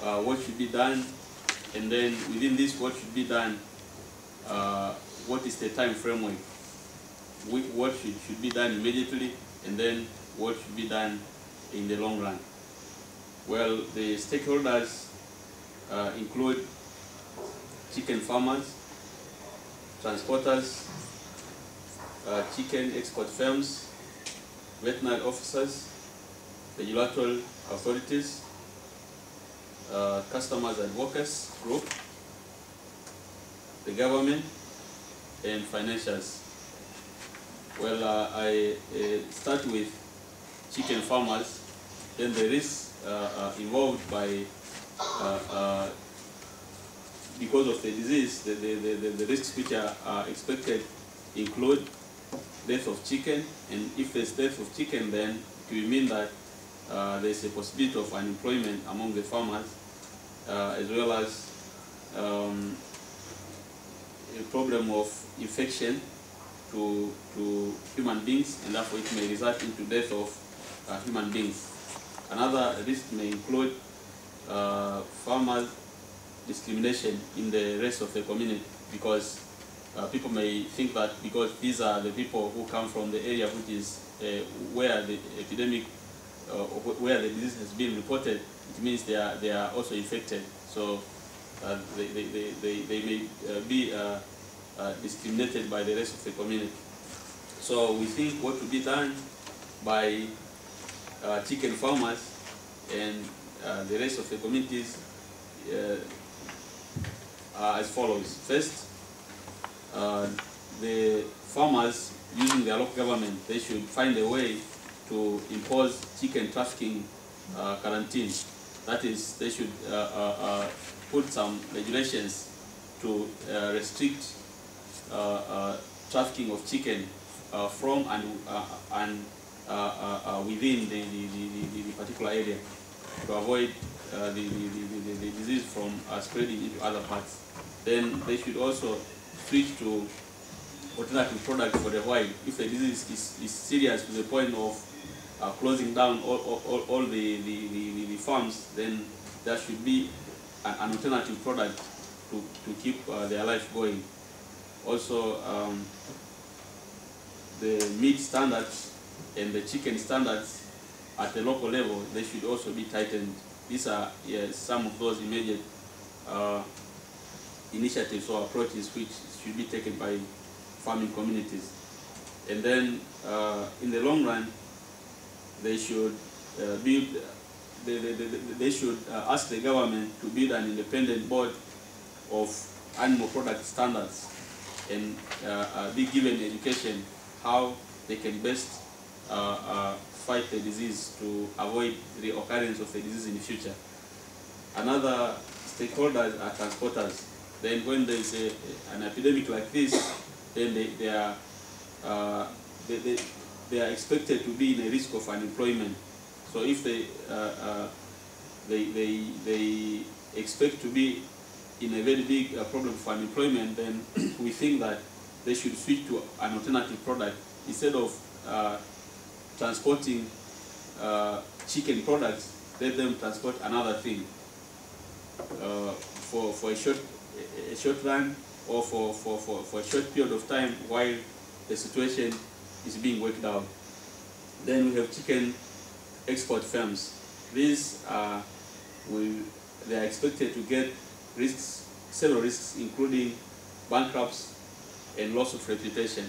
what should be done, and then within this what should be done, what is the time framework, what should be done immediately, and then what should be done in the long run. Well, the stakeholders include chicken farmers, transporters, chicken export firms, veterinary officers, regulatory authorities, customers advocates group, the government, and financials. Well, I start with chicken farmers. Then the risks involved by because of the disease, the risks which are expected include death of chicken, and if there's death of chicken, then it will mean that there's a possibility of unemployment among the farmers, as well as a problem of infection to human beings, and therefore it may result into death of human beings. Another risk may include farmers' discrimination in the rest of the community, because people may think that because these are the people who come from the area which is where the epidemic, where the disease has been reported, it means they are also infected. So they may be discriminated by the rest of the community. So we think what to be done by chicken farmers and the rest of the communities are as follows. First, the farmers using their local government, they should find a way to impose chicken trafficking quarantine. That is, they should put some regulations to restrict trafficking of chicken from and within the particular area, to avoid the disease from spreading into other parts. Then they should also switch to alternative products for the wild. If the disease is serious to the point of closing down all the farms, then there should be an alternative product to keep their life going. Also, the meat standards and the chicken standards at the local level, they should also be tightened. These are some of those immediate initiatives or approaches which should be taken by farming communities. And then in the long run, they should they should ask the government to build an independent board of animal product standards, and be given education how they can best fight the disease to avoid the occurrence of the disease in the future. Another stakeholders are transporters. Then when there is an epidemic like this, then they are expected to be in a risk of unemployment. So if they expect to be in a very big problem for unemployment, then we think that they should switch to an alternative product. Instead of transporting chicken products, let them transport another thing for a short run, or for a short period of time while the situation is being worked out. Then we have chicken export firms. These they are expected to get risks, several risks, including bankruptcy and loss of reputation.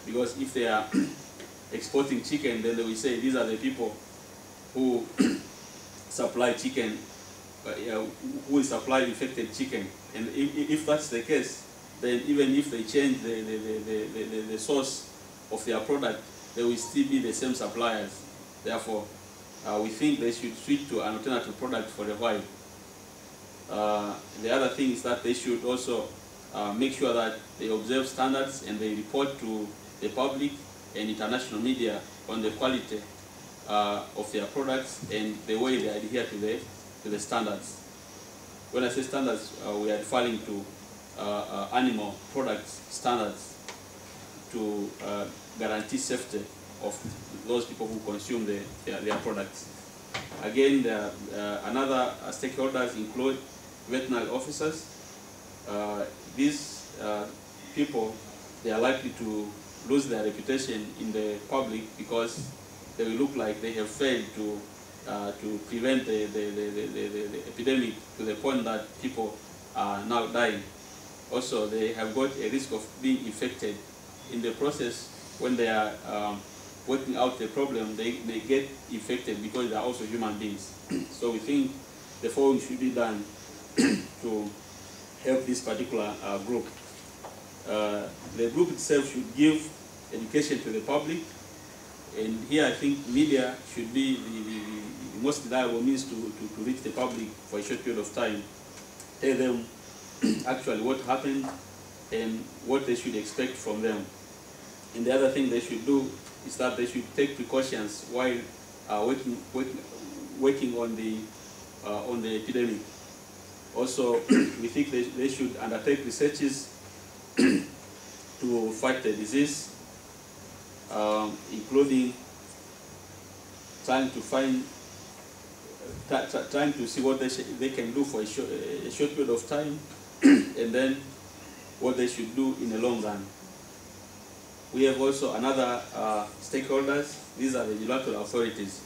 Because if they are exporting chicken, then they will say these are the people who supply chicken, who supply infected chicken. And if that's the case, then even if they change the source of their product, they will still be the same suppliers. Therefore, we think they should switch to an alternative product for a while. The other thing is that they should also make sure that they observe standards and they report to the public and international media on the quality of their products and the way they adhere to the standards. When I say standards, we are referring to animal products standards to guarantee safety of those people who consume their products. Again, another stakeholders include veterinary officers. These people, they are likely to lose their reputation in the public because they will look like they have failed to prevent the epidemic to the point that people are now dying. Also, they have got a risk of being infected. In the process, when they are working out the problem, they get infected because they are also human beings. So we think the following should be done to help this particular group. The group itself should give education to the public, and here I think media should be the most reliable means to reach the public for a short period of time, tell them actually what happened and what they should expect from them. And the other thing they should do is that they should take precautions while working on the epidemic. Also, we think they should undertake researches to fight the disease, including trying to see what they can do for a short period of time, and then what they should do in the long run. We have also another stakeholders. These are the regulatory authorities.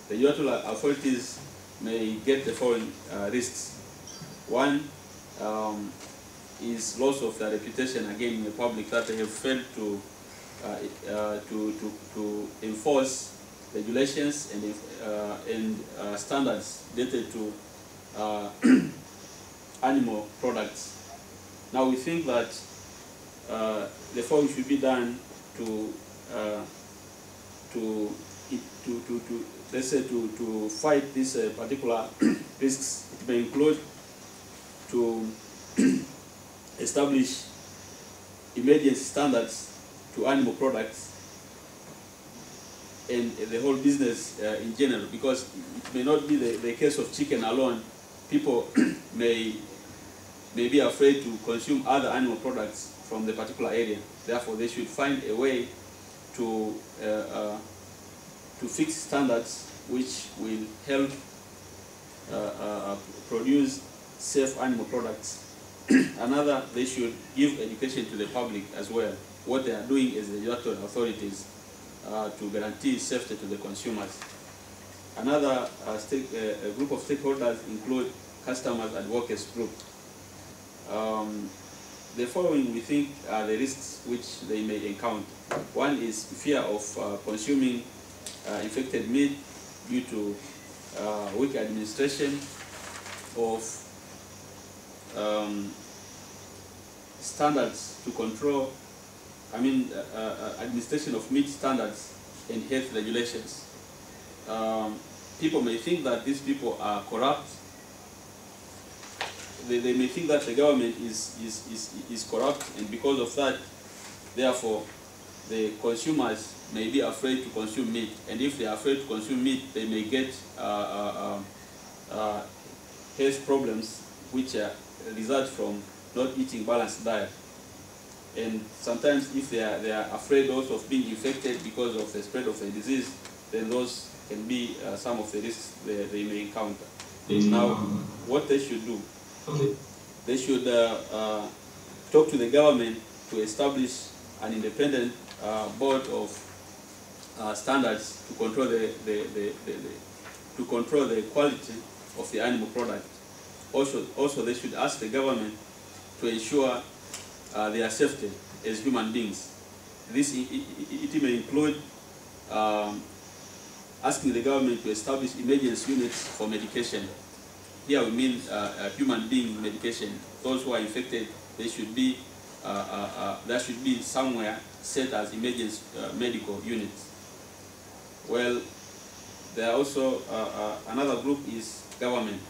The regulatory authorities may get the following risks. One is loss of their reputation again in the public, that they have failed to enforce regulations and standards related to animal products. Now we think that the following should be done to let's say to fight these particular risks. It may include to establish emergency standards to animal products and the whole business in general, because it may not be the case of chicken alone. People may be afraid to consume other animal products from the particular area. Therefore, they should find a way to fix standards which will help produce safe animal products. Another, they should give education to the public as well, what they are doing as the regulatory authorities to guarantee safety to the consumers. Another group of stakeholders include customers advocacy group. The following we think are the risks which they may encounter. One is fear of consuming infected meat due to weak administration of standards to control, administration of meat standards and health regulations. People may think that these people are corrupt. They may think that the government is corrupt, and because of that, therefore, the consumers may be afraid to consume meat. And if they are afraid to consume meat, they may get health problems which result from not eating balanced diet. And sometimes if they are afraid also of being infected because of the spread of the disease, then those can be some of the risks they may encounter. Now, what they should do, they should talk to the government to establish an independent board of standards to control the quality of the animal product. Also, they should ask the government to ensure their safety as human beings. This it may include asking the government to establish emergency units for medication. Here we mean human being medication. Those who are infected, they should be there should be somewhere set as emergency medical units. Well, there are also another group is government.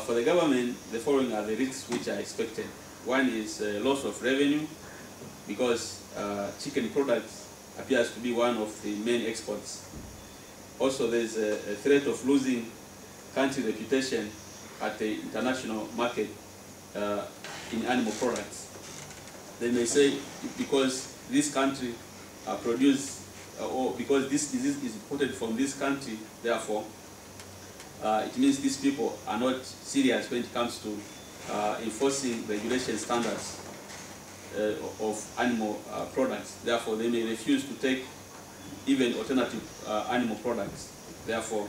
For the government, the following are the risks which are expected. One is loss of revenue, because chicken products appears to be one of the main exports. Also, there's a threat of losing country reputation at the international market in animal products. They may say because this country produce or because this disease is imported from this country, therefore, it means these people are not serious when it comes to enforcing regulation standards of animal products. Therefore, they may refuse to take even alternative animal products. Therefore,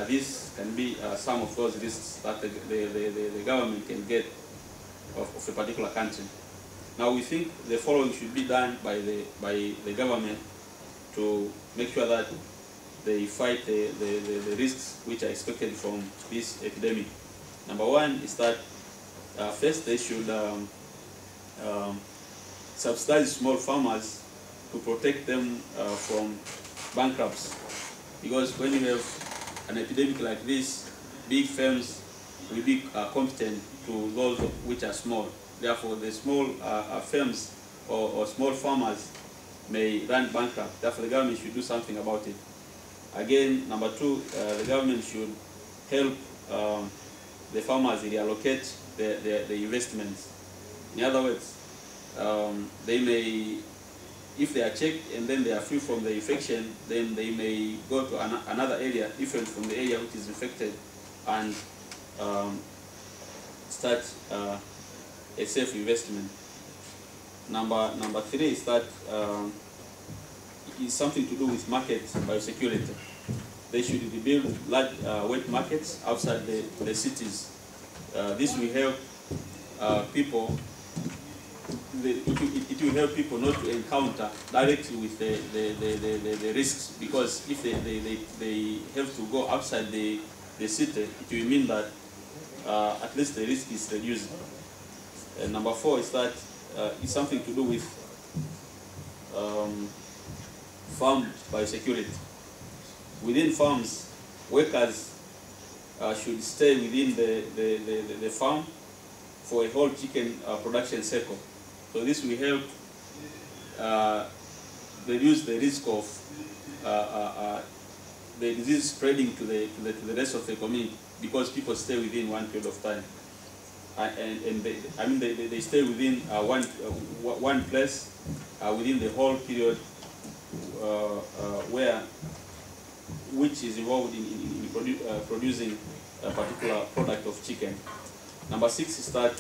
this can be some of those risks that the government can get of a particular country. Now, we think the following should be done by the government to make sure that they fight the risks which are expected from this epidemic. Number one is that first they should subsidize small farmers to protect them from bankruptcy. Because when you have an epidemic like this, big firms will be competent to those which are small. Therefore, the small firms or small farmers may run bankrupt. Therefore, the government should do something about it. Again, number two, the government should help the farmers reallocate their investments. In other words, they may, if they are checked and then they are free from the infection, then they may go to another area different from the area which is infected and start a safe investment. Number three is that it is something to do with market biosecurity. They should rebuild large wet markets outside the cities. This will help people. It will help people not to encounter directly with the risks, because if they have to go outside the city, it will mean that at least the risk is reduced. And number four is that it's something to do with farm biosecurity. Within farms, workers should stay within the farm for a whole chicken production cycle. So this will help reduce the risk of the disease spreading to the rest of the community, because people stay within one period of time. And they stay within one place within the whole period which is involved in producing a particular product of chicken. Number six is that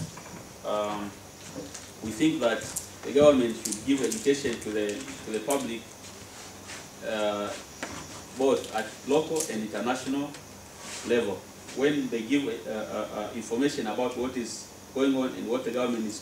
we think that the government should give education to the public, both at local and international level. When they give information about what is going on and what the government is